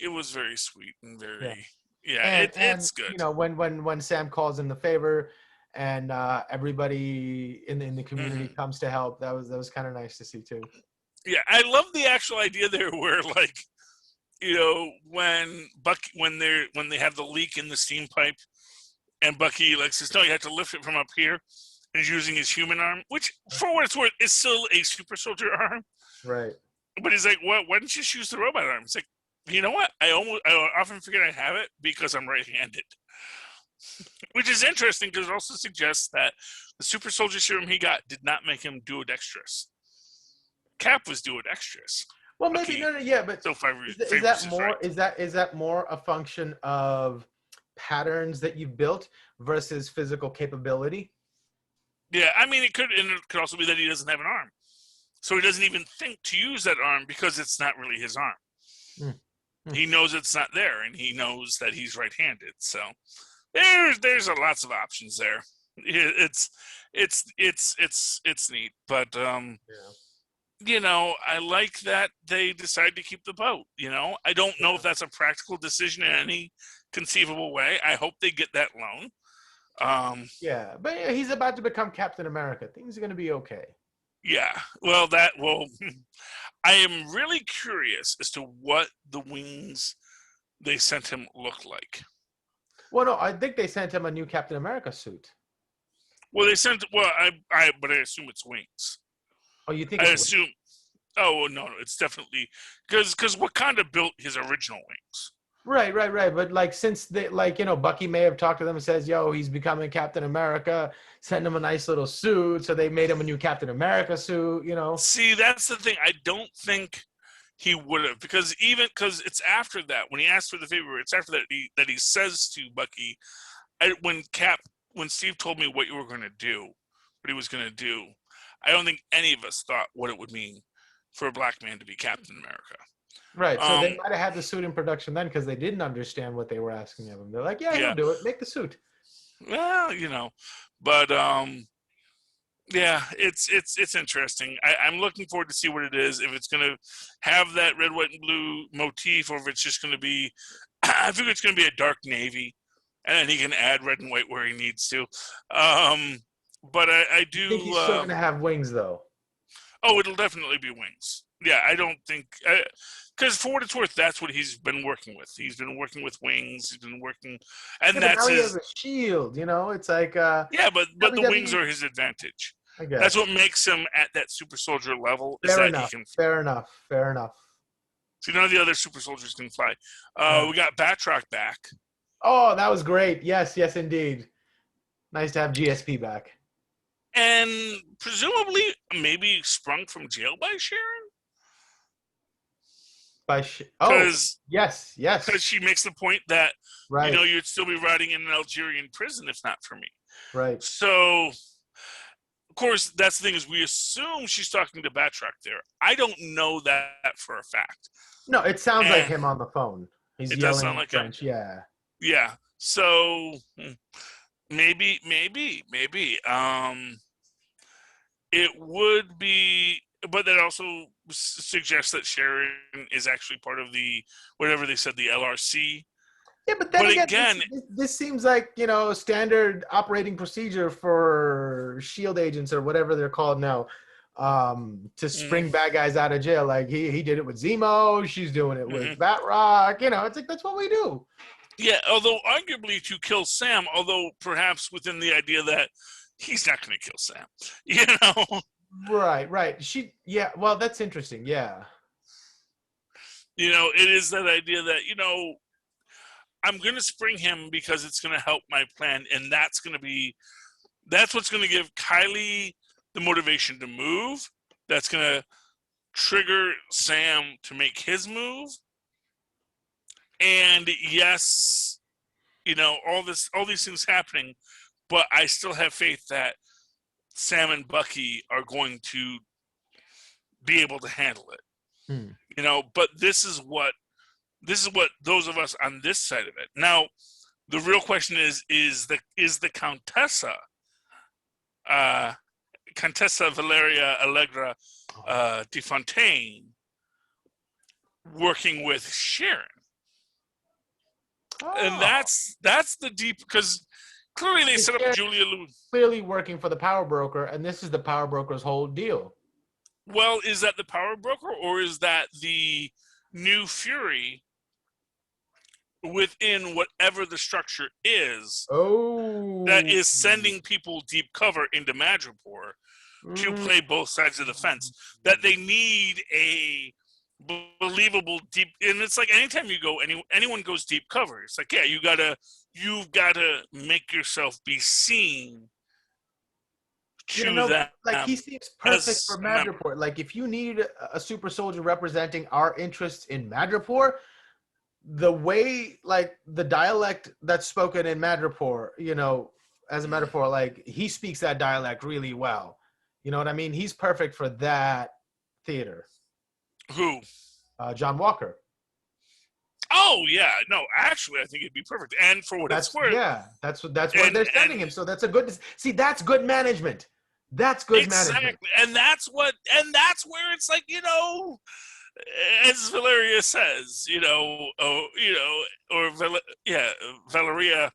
sweet and very it's good. When Sam calls in the favor, and everybody in the community comes to help. That was kind of nice to see too. Yeah, I love the actual idea there, where when they have the leak in the steam pipe, and Bucky says, no, you have to lift it from up here, and he's using his human arm, which for what it's worth is still a super soldier arm. Right. But he's like, why don't you just use the robot arm? It's like, you know what? I often forget I have it because I'm right-handed. Which is interesting, because it also suggests that the super soldier serum he got did not make him duodextrous. Cap was duodextrous. Well, maybe but so is that more a function of patterns that you've built versus physical capability? Yeah, I mean, it could also be that he doesn't have an arm, so he doesn't even think to use that arm because it's not really his arm. He knows it's not there, and he knows that he's right-handed. So there's lots of options there. It's neat, but I like that they decide to keep the boat. I don't know if that's a practical decision in any conceivable way. I hope they get that loan. But he's about to become Captain America. Things are going to be okay. Yeah. Well, I am really curious as to what the wings they sent him look like. Well, no, I think they sent him a new Captain America suit. Well, but I assume it's wings. Oh, you think? Oh no, it's definitely because Wakanda built his original wings. Right. But like, since they, like, Bucky may have talked to them and says, "Yo, he's becoming Captain America." Send him a nice little suit, so they made him a new Captain America suit. See, that's the thing. I don't think he would have, because it's after that, when he asked for the favor, it's after that he says to Bucky, when Steve told me what you were going to do, what he was going to do, I don't think any of us thought what it would mean for a black man to be Captain America. Right. So they might have had the suit in production then, because they didn't understand what they were asking of him. They're like, "Yeah, he'll do it. Make the suit." Well, but yeah, it's interesting. I'm looking forward to see what it is. If it's going to have that red, white, and blue motif, or if it's just going to be, I think it's going to be a dark navy, and then he can add red and white where he needs to. But I do. I think he's still going to have wings, though. Oh, it'll definitely be wings. Yeah, I don't think, because for what it's worth, that's what he's been working with. He's been working with wings. He's been working, and that's now his. He has a shield. It's like. Yeah, but the wings are his advantage. I guess. That's what makes him at that super soldier level. Fair enough. Fair enough. So none of the other super soldiers can fly. We got Batroc back. Oh, that was great. Yes, indeed. Nice to have GSP back. And presumably, maybe sprung from jail by Sharon? Yes. Because she makes the point that, right. You'd still be rotting in an Algerian prison if not for me. Right. So, of course, that's the thing, is we assume she's talking to Batroc there. I don't know that for a fact. No, it sounds like him on the phone. He's yelling does sound like French. him. Yeah. Yeah. So maybe. It would be, but that also suggests that Sharon is actually part of the, whatever they said, the LRC. Yeah, but then again, this seems like, standard operating procedure for SHIELD agents, or whatever they're called now, to spring bad guys out of jail. Like he did it with Zemo. She's doing it with Batroc. It's like, that's what we do. Yeah, although arguably to kill Sam, although perhaps within the idea that he's not going to kill Sam, Right. Well, that's interesting. Yeah. It is that idea that, I'm going to spring him because it's going to help my plan. And that's what's going to give Kylie the motivation to move. That's going to trigger Sam to make his move. And yes, all these things happening, but I still have faith that Sam and Bucky are going to be able to handle it. But this is what those of us on this side of it. Now, the real question is the Contessa Valeria Allegra de Fontaine working with Sharon? Oh. And that's the deep, because clearly they set up Julia Louis. Clearly working for the power broker, and this is the power broker's whole deal. Well, is that the power broker, or is that the new Fury within whatever the structure is? Oh, that is sending people deep cover into Madripoor to play both sides of the fence. That they need a believable deep, and it's like anytime you go, anyone goes deep cover, it's like, yeah, you've got to make yourself be seen to that. Like, he seems perfect for Madripoor. Like, if you need a super soldier representing our interests in Madripoor, the way, like, the dialect that's spoken in Madripoor, as a metaphor, like, he speaks that dialect really well. You know what I mean? He's perfect for that theater. Who? John Walker. Oh yeah, no, actually, I think it'd be perfect. And for what it's worth, yeah, that's where they're sending him. So that's a good. See, that's good management. That's good management. And that's where it's like, as Valeria says, Valeria,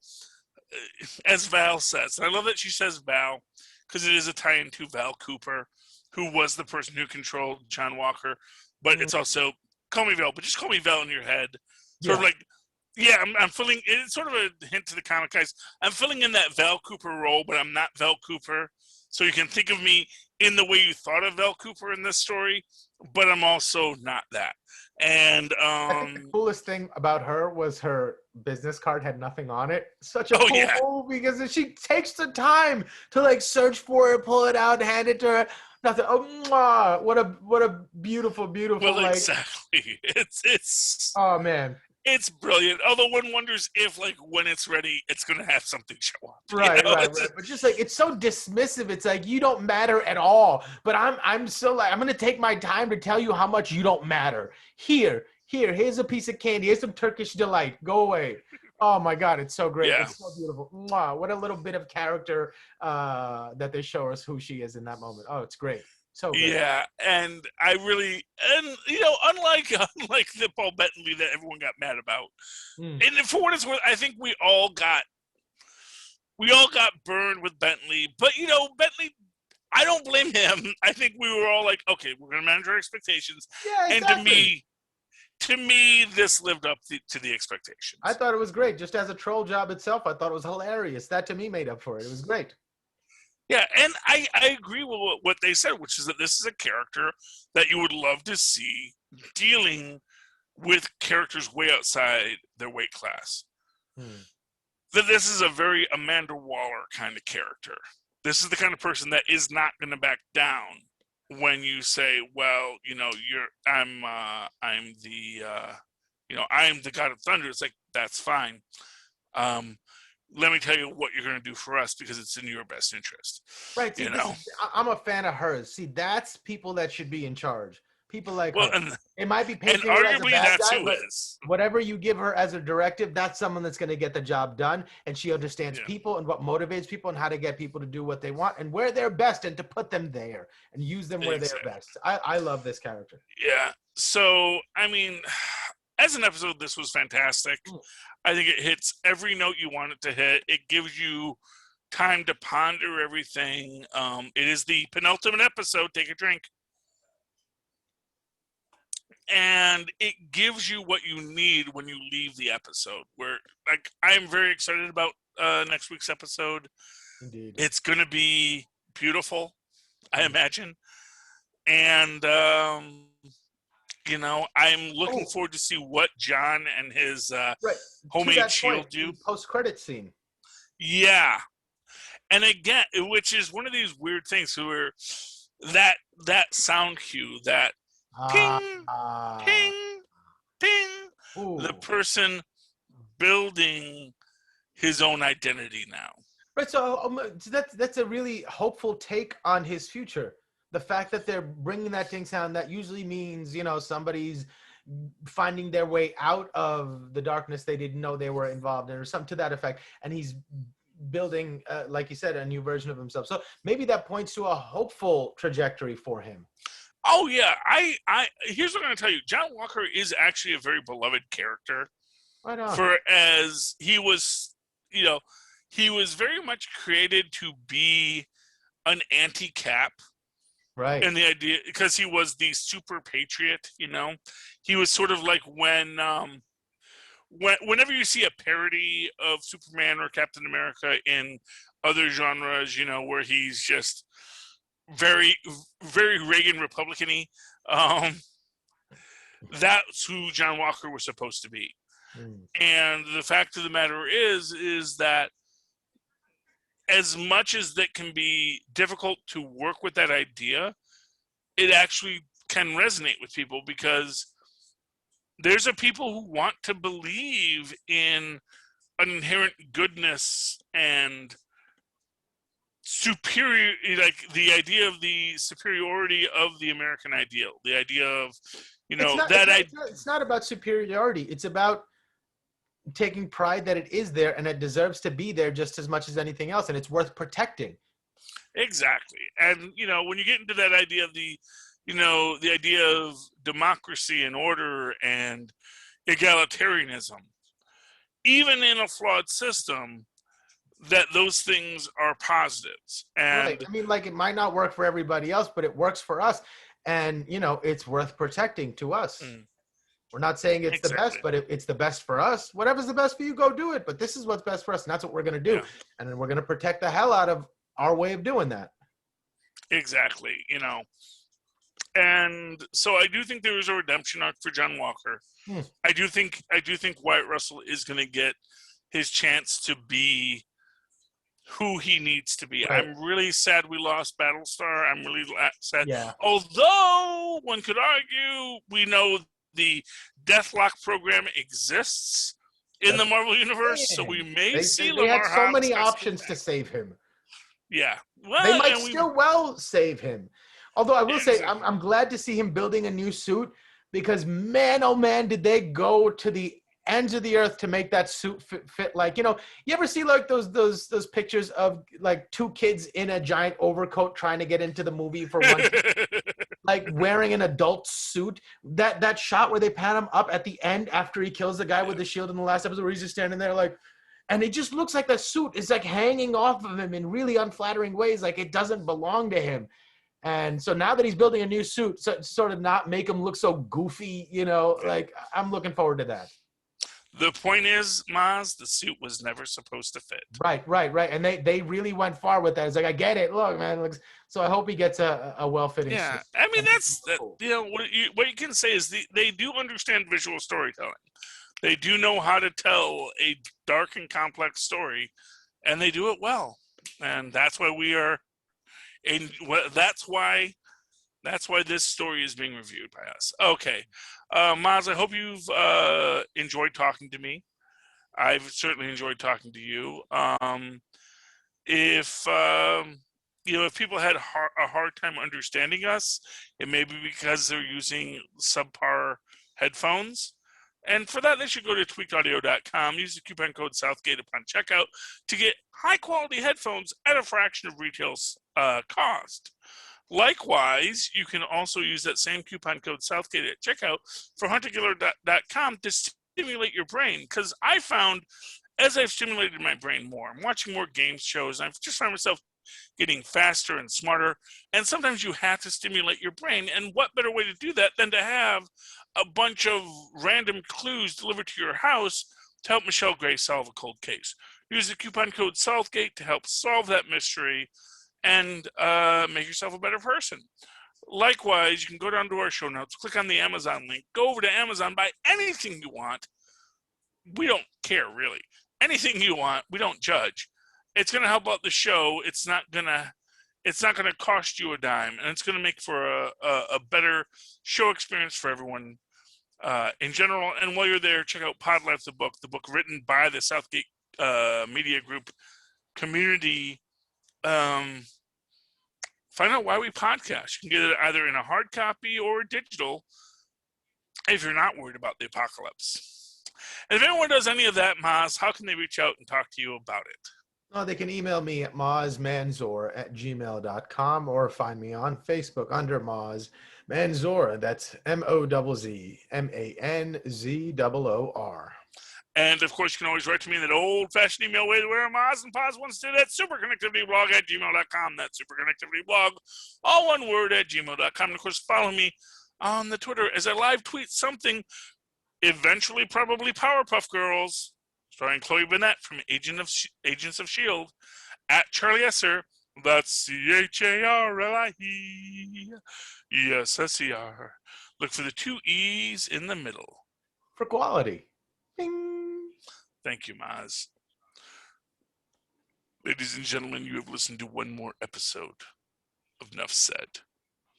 as Val says. And I love that she says Val, because it is a tie-in to Val Cooper, who was the person who controlled John Walker. But it's also, call me Val, but just call me Val in your head. Sort of like, yeah, I'm filling, it's sort of a hint to the comic guys. I'm filling in that Val Cooper role, but I'm not Val Cooper. So you can think of me in the way you thought of Val Cooper in this story, but I'm also not that. And I think the coolest thing about her was her business card had nothing on it. Such a Oh, cool yeah. move because she takes the time to like search for it, pull it out, hand it to her. Nothing. Oh, mwah. What a beautiful, well, like. exactly. It's Oh man. it's brilliant. Although one wonders if, like, when it's ready, it's going to have something show up. Right. But just like, it's so dismissive. It's like, you don't matter at all. But I'm so like, I'm going to take my time to tell you how much you don't matter. Here's a piece of candy. Here's some Turkish delight. Go away. Oh my God. It's so great. Yeah. It's so beautiful. Mwah. What a little bit of character that they show us who she is in that moment. Oh, it's great. So good. Yeah, and I really, and you know, unlike the Paul Bettany that everyone got mad about, and for what it's worth, I think we all got burned with Bentley. But you know, Bentley, I don't blame him. I think we were all like, okay, we're gonna manage our expectations. Yeah, exactly. And to me, this lived up to the expectations. I thought it was great. Just as a troll job itself, I thought it was hilarious. That to me made up for it. It was great. Yeah, and I agree with what they said, which is that this is a character that you would love to see dealing with characters way outside their weight class. That this is a very Amanda Waller kind of character. This is the kind of person that is not going to back down when you say, well, you know, I'm the God of Thunder. It's like, that's fine. Let me tell you what you're going to do for us because it's in your best interest. Right. See, I'm a fan of hers. See, that's people that should be in charge. People like her. It might be painting her as a bad guy, but whatever you give her as a directive, that's someone that's going to get the job done. And she understands people and what motivates people and how to get people to do what they want and where they're best and to put them there and use them where they're best. I love this character. Yeah. So, I mean, as an episode, this was fantastic. I think it hits every note you want it to hit. It gives you time to ponder everything. It is the penultimate episode. Take a drink. And it gives you what you need when you leave the episode. Where, like, I am very excited about next week's episode. Indeed. It's going to be beautiful, I imagine. And, you know, I'm looking forward to see what John and his homemade shield do. Post-credit scene. Yeah. And again, which is one of these weird things where that sound cue, that ping, ping, ping, the person building his own identity now. Right, so that's a really hopeful take on his future. The fact that they're bringing that thing sound, that usually means, you know, somebody's finding their way out of the darkness they didn't know they were involved in, or something to that effect. And he's building, like you said, a new version of himself. So maybe that points to a hopeful trajectory for him. Oh yeah, I here's what I'm going to tell you. John Walker is actually a very beloved character. Right on. For as he was, you know, he was very much created to be an anti-Cap. Right. And the idea, because he was the super patriot, you know, he was sort of like whenever you see a parody of Superman or Captain America in other genres, you know, where he's just very, very Reagan Republican-y, that's who John Walker was supposed to be. And the fact of the matter is that as much as that can be difficult to work with that idea, it actually can resonate with people because there's a people who want to believe in an inherent goodness and superior, like the idea of the superiority of the American ideal, the idea of, you know, it's not about superiority. It's about taking pride that it is there and it deserves to be there just as much as anything else, and it's worth protecting. Exactly. And you know, when you get into that idea of the idea of democracy and order and egalitarianism, even in a flawed system, that those things are positives. And right. I mean, like, it might not work for everybody else, but it works for us, and you know, it's worth protecting to us. We're not saying it's the best, but it's the best for us. Whatever's the best for you, go do it. But this is what's best for us, and that's what we're going to do. Yeah. And then we're going to protect the hell out of our way of doing that. Exactly, you know. And so I do think there is a redemption arc for John Walker. I do think Wyatt Russell is going to get his chance to be who he needs to be. Right. I'm really sad we lost Battlestar. I'm really sad. Yeah. Although one could argue, we know the Deathlock program exists in the Marvel universe, so we may see They had Lamar so Hobbs many has options come to back. save him. Yeah, well, They might still well save him. Although I will say, Exactly. I'm glad to see him building a new suit, because man, oh man, did they go to the ends of the earth to make that suit fit like, you know, you ever see like those pictures of like two kids in a giant overcoat trying to get into the movie for one, like wearing an adult suit? That shot where they pan him up at the end after he kills the guy with the shield in the last episode, where he's just standing there like, and it just looks like the suit is like hanging off of him in really unflattering ways, like it doesn't belong to him. And so now that he's building a new suit, so sort of not make him look so goofy, you know, like I'm looking forward to that. The point is, Mozz, the suit was never supposed to fit. Right. And they really went far with that. It's like, I get it. Look, man. So I hope he gets a well-fitting Yeah, suit. I mean, Cool. you know, what you can say is they do understand visual storytelling. They do know how to tell a dark and complex story, and they do it well. And that's why we are, and that's why this story is being reviewed by us. Okay, Mozz, I hope you've enjoyed talking to me. I've certainly enjoyed talking to you. If you know, if people had a hard time understanding us, it may be because they're using subpar headphones. And for that, they should go to tweakedaudio.com, use the coupon code Southgate upon checkout to get high-quality headphones at a fraction of retail cost. Likewise, you can also use that same coupon code Southgate at checkout for hunterkiller.com to stimulate your brain. Because I found, as I've stimulated my brain more, I'm watching more game shows, and I've just found myself getting faster and smarter. And sometimes you have to stimulate your brain. And what better way to do that than to have a bunch of random clues delivered to your house to help Michelle Gray solve a cold case? Use the coupon code Southgate to help solve that mystery and make yourself a better person. Likewise, you can go down to our show notes, click on the Amazon link, go over to Amazon, buy anything you want. We don't care, really. Anything you want, we don't judge. It's going to help out the show. It's not going to cost you a dime, and it's going to make for a better show experience for everyone in general. And while you're there, check out Pod Life, the book written by the Southgate Media Group community. Find out why we podcast. You can get it either in a hard copy or digital if you're not worried about the apocalypse. And if anyone does any of that, Mozz, how can they reach out and talk to you about it? Oh, they can email me at mozzmanzoor@gmail.com or find me on Facebook under Mozz Manzoor. That's MOZZMANZOOR. And, of course, you can always write to me in that old-fashioned email way where Mozz and Paz once did at superconnectivityblog@gmail.com. That's superconnectivityblog, all one word, at gmail.com. And, of course, follow me on the Twitter as I live tweet something, eventually probably Powerpuff Girls, starring Chloe Bennett from Agents of S.H.I.E.L.D., at Charlie Esser. That's CHARLIE. Yes, SER. Look for the two E's in the middle. For quality. Bing. Thank you, Mozz. Ladies and gentlemen, you have listened to one more episode of Nuff Said.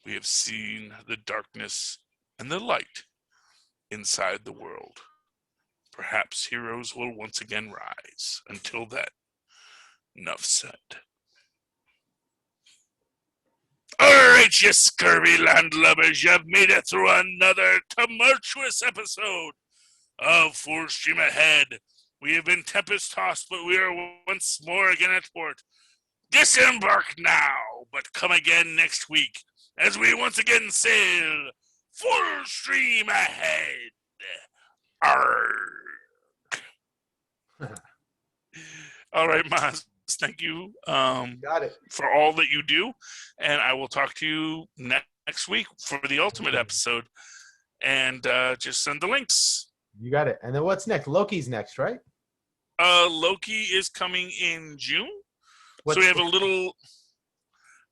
We have seen the darkness and the light inside the world. Perhaps heroes will once again rise. Until then, Nuff Said. Alright, you scurvy landlubbers, you've made it through another tumultuous episode of Full Stream Ahead. We have been tempest-tossed, but we are once more again at port. Disembark now, but come again next week, as we once again sail full stream ahead. Arrgh. All right, Mozz, thank you Got it. for all that you do, and I will talk to you next week for the ultimate episode, and just send the links. You got it. And then what's next? Loki's next, right? Loki is coming in June. So we have a little...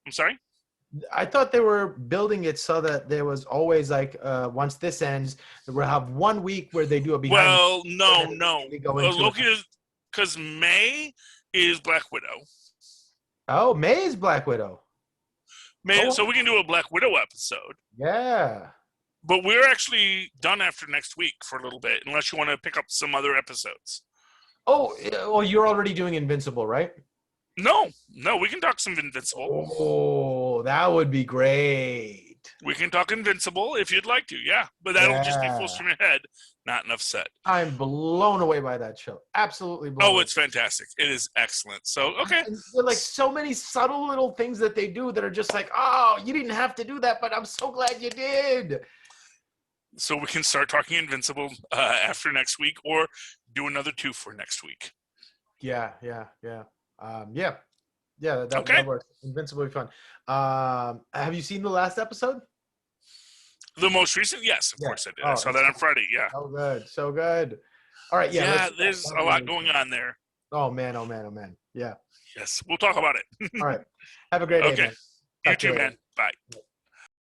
I'm sorry? I thought they were building it so that there was always like once this ends, we'll have 1 week where they do a behind. Well, no. Loki is because May is Black Widow. Oh, May is Black Widow. So we can do a Black Widow episode. Yeah. But we're actually done after next week for a little bit, unless you want to pick up some other episodes. Oh, well, you're already doing Invincible, right? No, we can talk some Invincible. Oh, that would be great. We can talk Invincible if you'd like to, yeah. But that'll just be full stream ahead, not enough said. I'm blown away by that show. Absolutely blown away. Oh, it's fantastic. It is excellent. So, okay. And like so many subtle little things that they do that are just like, oh, you didn't have to do that, but I'm so glad you did. So we can start talking Invincible after next week, or do another 2 for next week. Yeah. That works. Invincible will be fun. Have you seen the last episode? The most recent? Yes, of course I did. I saw that on Friday, yeah. So good. All right, yeah. There's a lot going on there. Oh, man. Yeah. Yes, we'll talk about it. All right. Have a great day, man. You too, man. Bye.